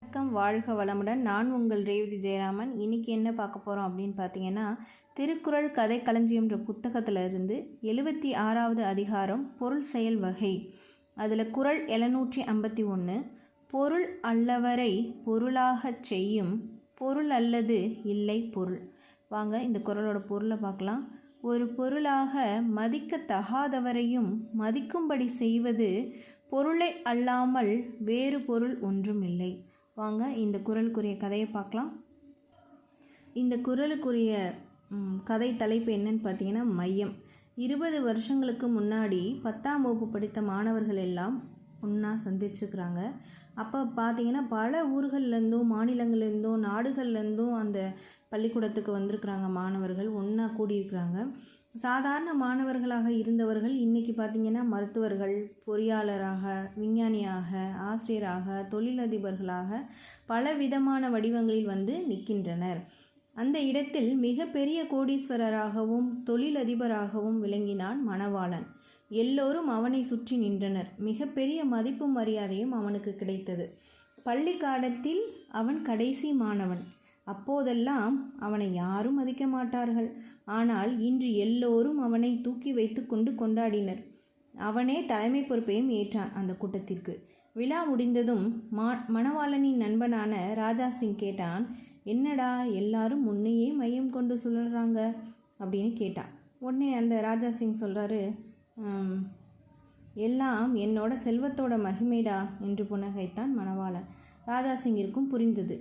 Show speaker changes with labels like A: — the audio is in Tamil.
A: வணக்கம், வாழ்க வளமுடன். நான் உங்கள் ரேவதி ஜெயராமன். இன்றைக்கி என்ன பார்க்க போகிறோம் அப்படின்னு பார்த்தீங்கன்னா, திருக்குறள் கதை களஞ்சியம்ன்ற புத்தகத்தில் இருந்து 76வது அதிகாரம் பொருள் செயல் வகை. அதில் குறள் 751 பொருள் அல்லவரை பொருளாகச் செய்யும் பொருள் அல்லது இல்லை பொருள். வாங்க இந்த குறளோட பொருளை பார்க்கலாம். ஒரு பொருளாக மதிக்கத்தகாதவரையும் மதிக்கும்படி செய்வது பொருளை அல்லாமல் வேறு பொருள் ஒன்றும் இல்லை. வாங்க இந்த குறளுக்குரிய கதையை பார்க்கலாம். இந்த குறளுக்குரிய கதை தலைப்பு என்னன்னு பார்த்தீங்கன்னா, மையம். 20 வருஷங்களுக்கு முன்னாடி 10ஆம் வகுப்பு படித்த மாணவர்கள் எல்லாம் ஒன்றா சந்திச்சுக்கிறாங்க. அப்போ பார்த்திங்கன்னா பல ஊர்கள்லேருந்தும் மாநிலங்கள்லேருந்தும் நாடுகள்லேருந்தும் அந்த பள்ளிக்கூடத்துக்கு வந்திருக்கிறாங்க. மாணவர்கள் ஒன்றா கூடியிருக்கிறாங்க. சாதாரண மாணவர்களாக இருந்தவர்கள் இன்றைக்கி பார்த்திங்கன்னா மருத்துவர்கள், பொறியாளராக, விஞ்ஞானியாக, ஆசிரியராக, தொழிலதிபர்களாக பல விதமான வடிவங்களில் வந்து நிற்கின்றனர். அந்த இடத்தில் மிகப்பெரிய கோடீஸ்வரராகவும் தொழிலதிபராகவும் விளங்கினான் மணவாளன். எல்லோரும் அவனை சுற்றி நின்றனர். மிகப்பெரிய மதிப்பும் மரியாதையும் அவனுக்கு கிடைத்தது. பள்ளி காலத்தில் அவன் கடைசி மாணவன். அப்போதெல்லாம் அவனை யாரும் மதிக்க மாட்டார்கள். ஆனால் இன்று எல்லோரும் அவனை தூக்கி வைத்து கொண்டு கொண்டாடினர். அவனே தலைமை பொறுப்பையும் ஏற்றான் அந்த கூட்டத்திற்கு. விழா முடிந்ததும் மணவாளனின் நண்பனான ராஜாசிங் கேட்டான், என்னடா எல்லாரும் முன்னையே மையம் கொண்டு சொல்கிறாங்க அப்படின்னு கேட்டான். உடனே அந்த ராஜாசிங் சொல்கிறாரு, எல்லாம் என்னோட செல்வத்தோட மகிமைடா என்று புன்னகைத்தான் மணவாளன். ராஜாசிங்கிற்கும் புரிந்தது.